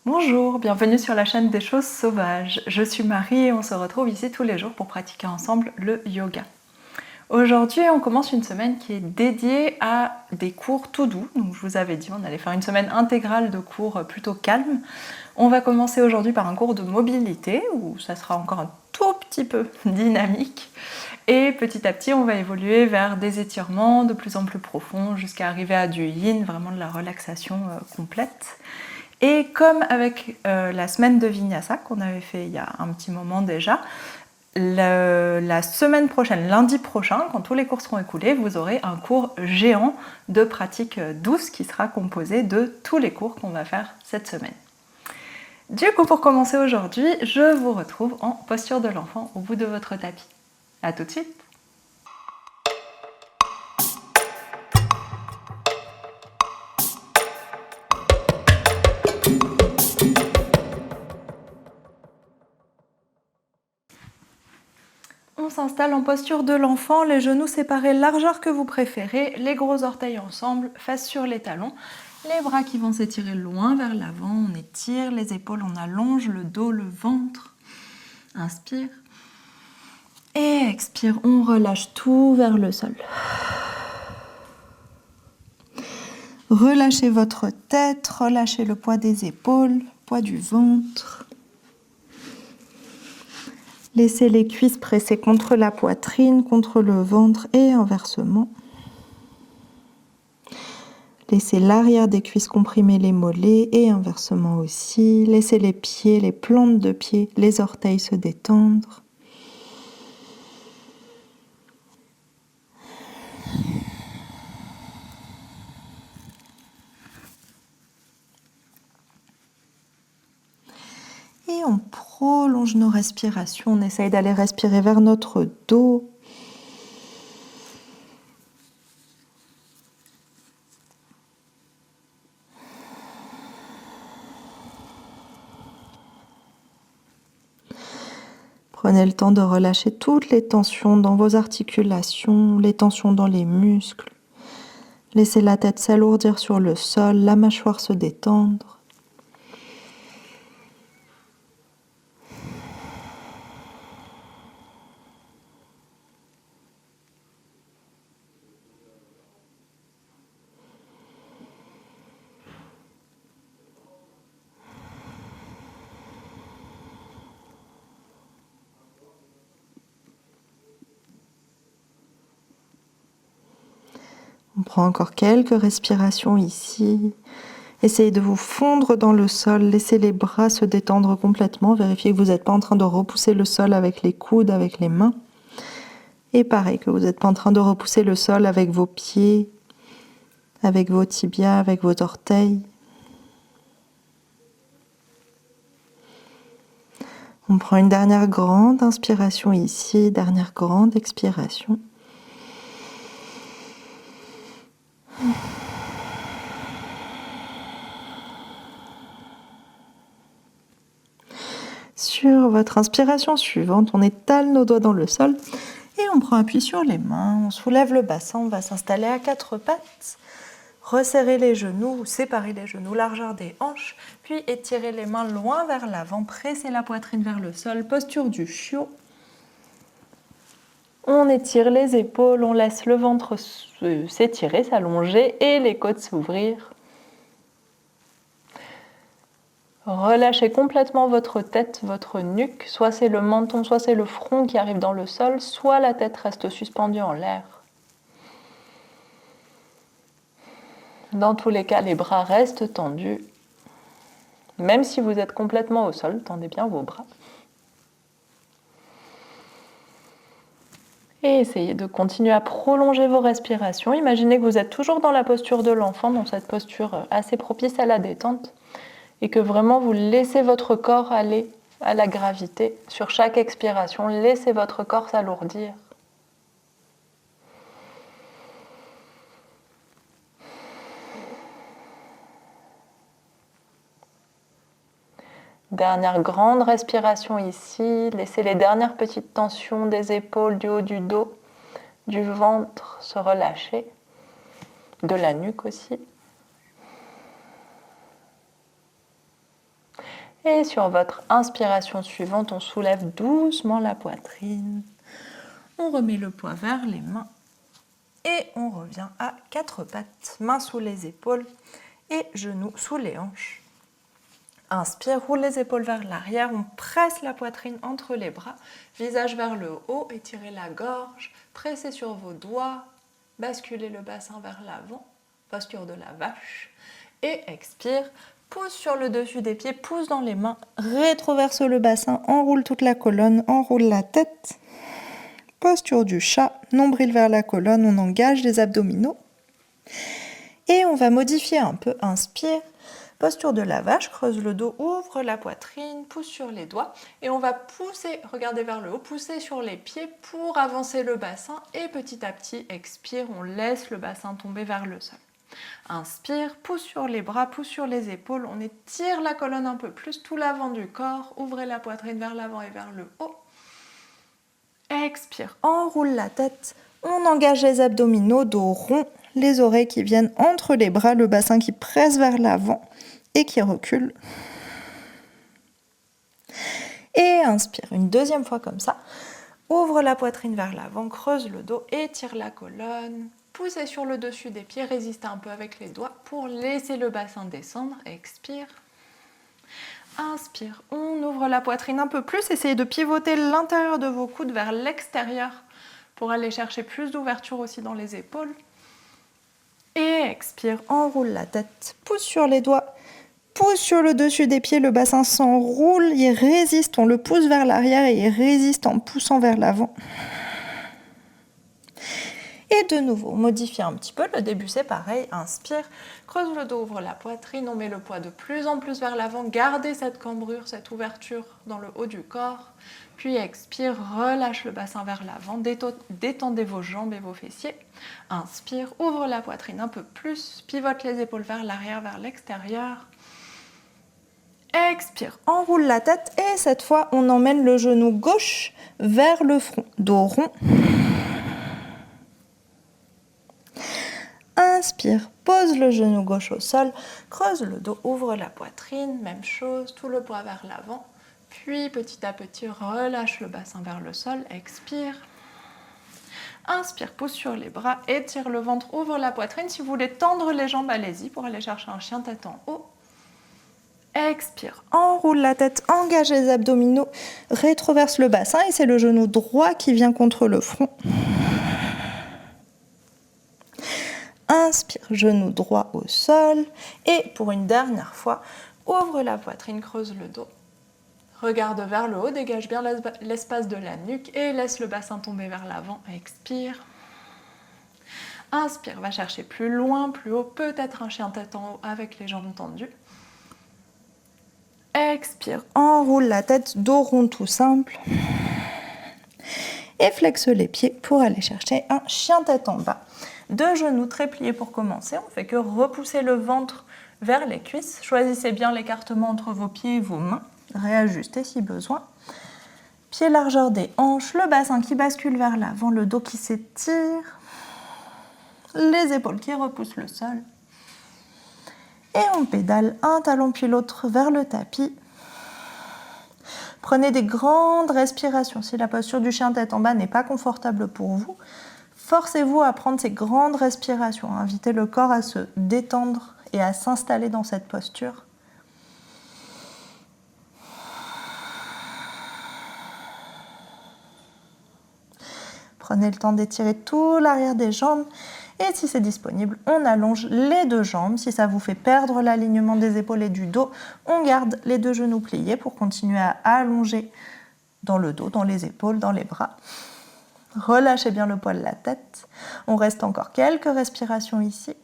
Bonjour, bienvenue sur la chaîne des choses sauvages. Je suis Marie et on se retrouve ici tous les jours pour pratiquer ensemble le yoga. Aujourd'hui, on commence une semaine qui est dédiée à des cours tout doux. Donc, je vous avais dit, on allait faire une semaine intégrale de cours plutôt calmes. On va commencer aujourd'hui par un cours de mobilité où ça sera encore un tout petit peu dynamique. Et petit à petit, on va évoluer vers des étirements de plus en plus profonds jusqu'à arriver à du yin, vraiment de la relaxation complète. Et comme avec la semaine de Vinyasa qu'on avait fait il y a un petit moment déjà, la semaine prochaine, lundi prochain, quand tous les cours seront écoulés, vous aurez un cours géant de pratique douce qui sera composé de tous les cours qu'on va faire cette semaine. Du coup, pour commencer aujourd'hui, je vous retrouve en posture de l'enfant au bout de votre tapis. A tout de suite! On s'installe en posture de l'enfant, les genoux séparés, largeur que vous préférez, les gros orteils ensemble, fesses sur les talons, les bras qui vont s'étirer loin vers l'avant, on étire les épaules, on allonge le dos, le ventre. Inspire. Et expire, on relâche tout vers le sol. Relâchez votre tête, relâchez le poids des épaules, poids du ventre. Laissez les cuisses presser contre la poitrine, contre le ventre et inversement. Laissez l'arrière des cuisses comprimer les mollets et inversement aussi. Laissez les pieds, les plantes de pieds, les orteils se détendre. Et on prolonge nos respirations. On essaye d'aller respirer vers notre dos. Prenez le temps de relâcher toutes les tensions dans vos articulations, les tensions dans les muscles. Laissez la tête s'alourdir sur le sol, la mâchoire se détendre. On prend encore quelques respirations ici. Essayez de vous fondre dans le sol, laissez les bras se détendre complètement. Vérifiez que vous n'êtes pas en train de repousser le sol avec les coudes, avec les mains. Et pareil, que vous n'êtes pas en train de repousser le sol avec vos pieds, avec vos tibias, avec vos orteils. On prend une dernière grande inspiration ici, dernière grande expiration. Sur votre inspiration suivante, on étale nos doigts dans le sol et on prend appui sur les mains, on soulève le bassin, on va s'installer à quatre pattes, resserrer les genoux, séparer les genoux, largeur des hanches, puis étirer les mains loin vers l'avant, presser la poitrine vers le sol, posture du chiot. On étire les épaules, on laisse le ventre s'étirer, s'allonger et les côtes s'ouvrir. Relâchez complètement votre tête, votre nuque, soit c'est le menton, soit c'est le front qui arrive dans le sol, soit la tête reste suspendue en l'air. Dans tous les cas, les bras restent tendus. Même si vous êtes complètement au sol, tendez bien vos bras. Et essayez de continuer à prolonger vos respirations. Imaginez que vous êtes toujours dans la posture de l'enfant, dans cette posture assez propice à la détente. Et que vraiment vous laissez votre corps aller à la gravité. Sur chaque expiration, laissez votre corps s'alourdir. Dernière grande respiration ici. Laissez les dernières petites tensions des épaules, du haut du dos, du ventre se relâcher. De la nuque aussi. Et sur votre inspiration suivante, on soulève doucement la poitrine. On remet le poids vers les mains. Et on revient à quatre pattes, mains sous les épaules et genoux sous les hanches. Inspire, roule les épaules vers l'arrière, on presse la poitrine entre les bras, visage vers le haut, étirez la gorge, pressez sur vos doigts, basculez le bassin vers l'avant, posture de la vache. Et expire, pousse sur le dessus des pieds, pousse dans les mains, rétroverse le bassin, enroule toute la colonne, enroule la tête. Posture du chat, nombril vers la colonne, on engage les abdominaux. Et on va modifier un peu, inspire, posture de la vache, creuse le dos, ouvre la poitrine, pousse sur les doigts. Et on va pousser, regardez vers le haut, pousser sur les pieds pour avancer le bassin. Et petit à petit, expire, on laisse le bassin tomber vers le sol. Inspire, pousse sur les bras, pousse sur les épaules, on étire la colonne un peu plus, tout l'avant du corps, ouvrez la poitrine vers l'avant et vers le haut. Expire, enroule la tête, on engage les abdominaux, dos rond, les oreilles qui viennent entre les bras, le bassin qui presse vers l'avant et qui recule. Et inspire, une deuxième fois comme ça. Ouvre la poitrine vers l'avant, creuse le dos, étire la colonne. Poussez sur le dessus des pieds, résistez un peu avec les doigts pour laisser le bassin descendre. Expire. Inspire, on ouvre la poitrine un peu plus, essayez de pivoter l'intérieur de vos coudes vers l'extérieur pour aller chercher plus d'ouverture aussi dans les épaules. Et expire, enroule la tête, pousse sur les doigts, pousse sur le dessus des pieds, le bassin s'enroule, il résiste, on le pousse vers l'arrière et il résiste en poussant vers l'avant. Et de nouveau, modifie un petit peu, le début c'est pareil, inspire, creuse le dos, ouvre la poitrine, on met le poids de plus en plus vers l'avant, gardez cette cambrure, cette ouverture dans le haut du corps, puis expire, relâche le bassin vers l'avant, détendez vos jambes et vos fessiers, inspire, ouvre la poitrine un peu plus, pivote les épaules vers l'arrière, vers l'extérieur, expire, enroule la tête et cette fois on emmène le genou gauche vers le front, dos rond. Inspire, pose le genou gauche au sol, creuse le dos, ouvre la poitrine, même chose, tout le poids vers l'avant. Puis petit à petit, relâche le bassin vers le sol, expire. Inspire, pousse sur les bras, étire le ventre, ouvre la poitrine. Si vous voulez tendre les jambes, allez-y pour aller chercher un chien tête en haut. Expire, enroule la tête, engage les abdominaux, rétroverse le bassin et c'est le genou droit qui vient contre le front. Inspire, genou droit au sol. Et pour une dernière fois, ouvre la poitrine, creuse le dos. Regarde vers le haut, dégage bien l'espace de la nuque et laisse le bassin tomber vers l'avant. Expire. Inspire, va chercher plus loin, plus haut, peut-être un chien tête en haut avec les jambes tendues. Expire, enroule la tête, dos rond tout simple. Et flexe les pieds pour aller chercher un chien tête en bas. Deux genoux très pliés pour commencer, on ne fait que repousser le ventre vers les cuisses. Choisissez bien l'écartement entre vos pieds et vos mains, réajustez si besoin. Pied largeur des hanches, le bassin qui bascule vers l'avant, le dos qui s'étire, les épaules qui repoussent le sol. Et on pédale un talon puis l'autre vers le tapis. Prenez des grandes respirations. Si la posture du chien tête en bas n'est pas confortable pour vous, forcez-vous à prendre ces grandes respirations. Invitez le corps à se détendre et à s'installer dans cette posture. Prenez le temps d'étirer tout l'arrière des jambes. Et si c'est disponible, on allonge les deux jambes. Si ça vous fait perdre l'alignement des épaules et du dos, on garde les deux genoux pliés pour continuer à allonger dans le dos, dans les épaules, dans les bras. Relâchez bien le poids de la tête. On reste encore quelques respirations ici.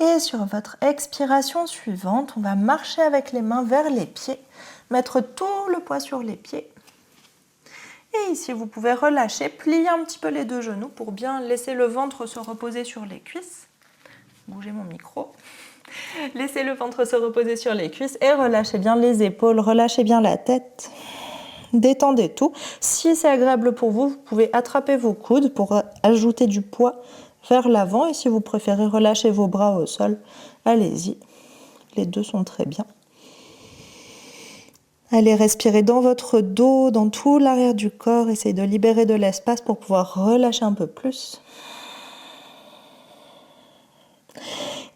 Et sur votre expiration suivante, on va marcher avec les mains vers les pieds, mettre tout le poids sur les pieds. Et ici, vous pouvez relâcher, plier un petit peu les deux genoux pour bien laisser le ventre se reposer sur les cuisses. Bougez mon micro. Laissez le ventre se reposer sur les cuisses et relâchez bien les épaules, relâchez bien la tête. Détendez tout. Si c'est agréable pour vous, vous pouvez attraper vos coudes pour ajouter du poids vers l'avant. Et si vous préférez relâcher vos bras au sol, allez-y. Les deux sont très bien. Allez respirer dans votre dos, dans tout l'arrière du corps. Essayez de libérer de l'espace pour pouvoir relâcher un peu plus.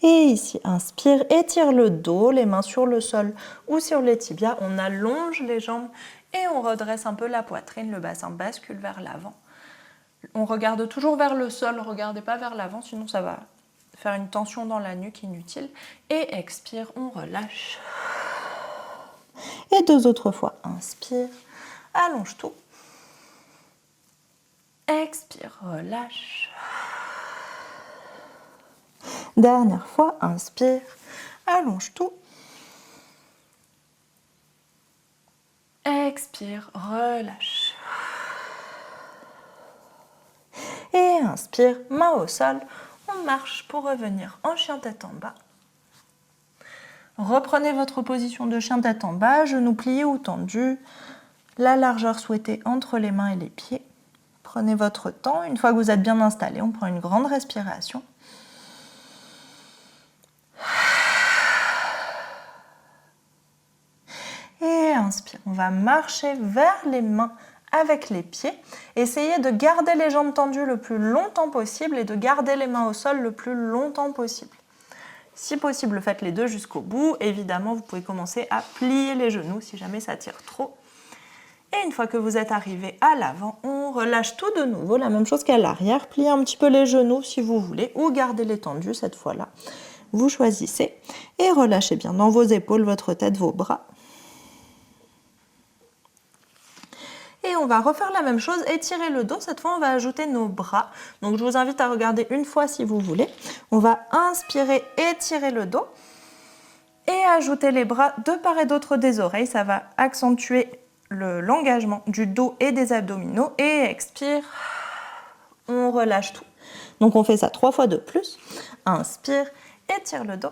Et ici, inspire, étire le dos, les mains sur le sol ou sur les tibias. On allonge les jambes et on redresse un peu la poitrine. Le bassin bascule vers l'avant. On regarde toujours vers le sol, ne regardez pas vers l'avant, sinon ça va faire une tension dans la nuque inutile. Et expire, on relâche. Et deux autres fois, inspire, allonge tout. Expire, relâche. Dernière fois, inspire, allonge tout. Expire, relâche. Et inspire, main au sol, on marche pour revenir en chien tête en bas. Reprenez votre position de chien tête en bas, genoux pliés ou tendus, la largeur souhaitée entre les mains et les pieds. Prenez votre temps, une fois que vous êtes bien installé, on prend une grande respiration. Et inspire, on va marcher vers les mains avec les pieds. Essayez de garder les jambes tendues le plus longtemps possible et de garder les mains au sol le plus longtemps possible. Si possible, faites les deux jusqu'au bout. Évidemment, vous pouvez commencer à plier les genoux si jamais ça tire trop. Et une fois que vous êtes arrivé à l'avant, on relâche tout de nouveau, la même chose qu'à l'arrière. Pliez un petit peu les genoux si vous voulez ou gardez-les tendus cette fois-là. Vous choisissez et relâchez bien dans vos épaules, votre tête, vos bras. Et on va refaire la même chose, étirer le dos. Cette fois, on va ajouter nos bras. Donc, je vous invite à regarder une fois si vous voulez. On va inspirer, étirer le dos et ajouter les bras de part et d'autre des oreilles. Ça va accentuer l'engagement du dos et des abdominaux. Et expire, on relâche tout. Donc, on fait ça 3 fois de plus. Inspire, étire le dos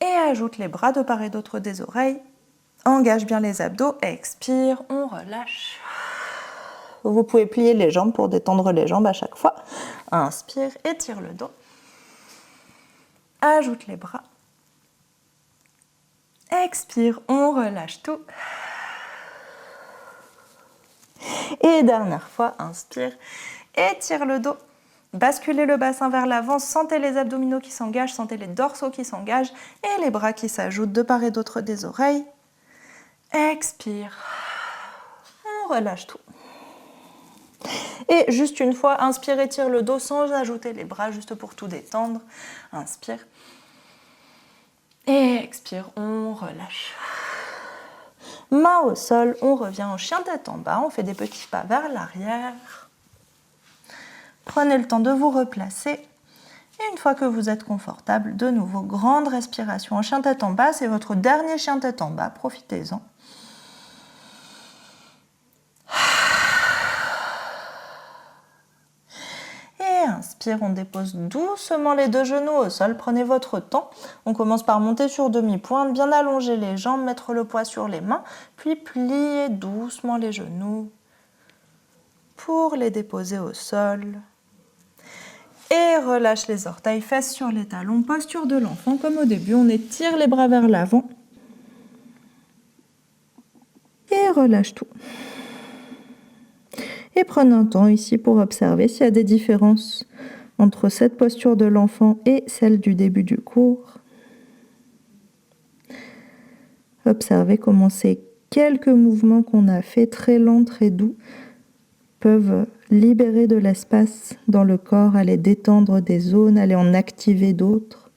et ajoute les bras de part et d'autre des oreilles. Engage bien les abdos, expire, on relâche. Vous pouvez plier les jambes pour détendre les jambes à chaque fois. Inspire, étire le dos. Ajoute les bras. Expire, on relâche tout. Et dernière fois, inspire, étire le dos. Basculez le bassin vers l'avant, sentez les abdominaux qui s'engagent, sentez les dorsaux qui s'engagent et les bras qui s'ajoutent de part et d'autre des oreilles. Expire, on relâche tout. Et juste une fois, inspire, étire le dos sans ajouter les bras, juste pour tout détendre. Inspire. Et expire, on relâche. Main au sol, on revient en chien tête en bas, on fait des petits pas vers l'arrière. Prenez le temps de vous replacer. Et une fois que vous êtes confortable, de nouveau, grande respiration en chien tête en bas. C'est votre dernier chien tête en bas, profitez-en. Et inspire, on dépose doucement les deux genoux au sol. Prenez votre temps. On commence par monter sur demi-pointe, bien allonger les jambes, mettre le poids sur les mains, puis plier doucement les genoux pour les déposer au sol. Et relâche les orteils, fesses sur les talons, posture de l'enfant. Comme au début, on étire les bras vers l'avant. Et relâche tout. Et prenez un temps ici pour observer s'il y a des différences entre cette posture de l'enfant et celle du début du cours. Observez comment ces quelques mouvements qu'on a faits, très lents, très doux, peuvent libérer de l'espace dans le corps, aller détendre des zones, aller en activer d'autres.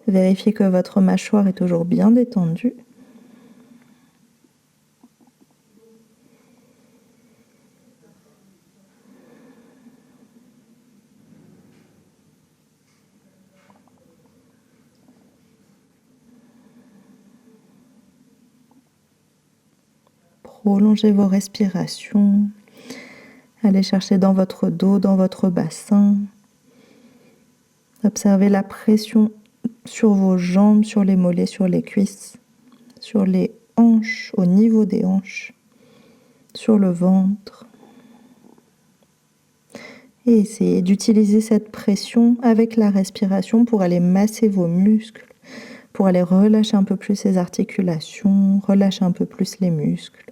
Vérifiez que votre mâchoire est toujours bien détendue. Prolongez vos respirations. Allez chercher dans votre dos, dans votre bassin. Observez la pression sur vos jambes, sur les mollets, sur les cuisses, sur les hanches, au niveau des hanches, sur le ventre. Et essayez d'utiliser cette pression avec la respiration pour aller masser vos muscles, pour aller relâcher un peu plus les articulations, relâcher un peu plus les muscles.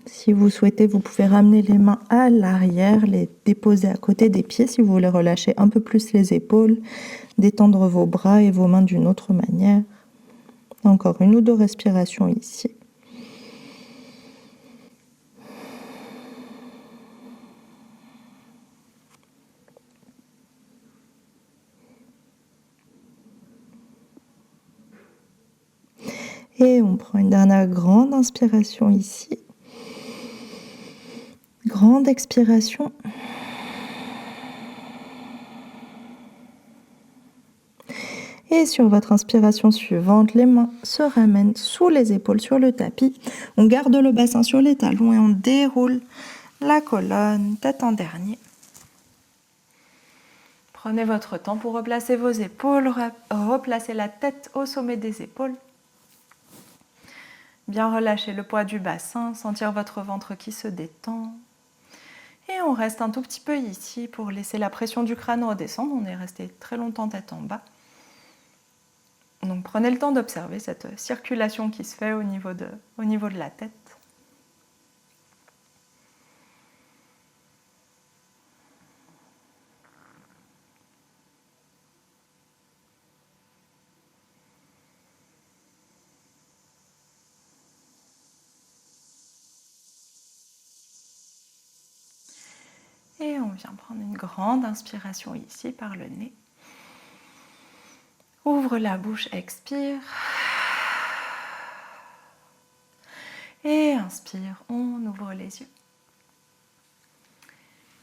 Si vous souhaitez, vous pouvez ramener les mains à l'arrière, les déposer à côté des pieds si vous voulez relâcher un peu plus les épaules, détendre vos bras et vos mains d'une autre manière. Encore une ou deux respirations ici. Et on prend une dernière grande inspiration ici. Grande expiration. Et sur votre inspiration suivante, les mains se ramènent sous les épaules sur le tapis. On garde le bassin sur les talons et on déroule la colonne, tête en dernier. Prenez votre temps pour replacer vos épaules, replacer la tête au sommet des épaules. Bien relâcher le poids du bassin, sentir votre ventre qui se détend. Et on reste un tout petit peu ici pour laisser la pression du crâne redescendre. On est resté très longtemps tête en bas. Donc prenez le temps d'observer cette circulation qui se fait au niveau de la tête. Et on vient prendre une grande inspiration ici par le nez. Ouvre la bouche, expire. Et inspire, on ouvre les yeux.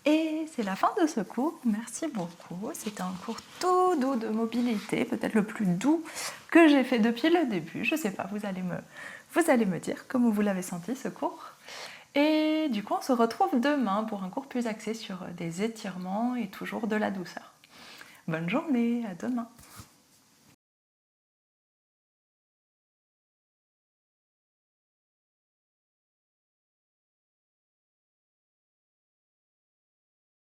Et c'est la fin de ce cours, merci beaucoup. C'était un cours tout doux de mobilité, peut-être le plus doux que j'ai fait depuis le début. Je ne sais pas, vous allez me dire comment vous l'avez senti ce cours. Et du coup, on se retrouve demain pour un cours plus axé sur des étirements et toujours de la douceur. Bonne journée, à demain.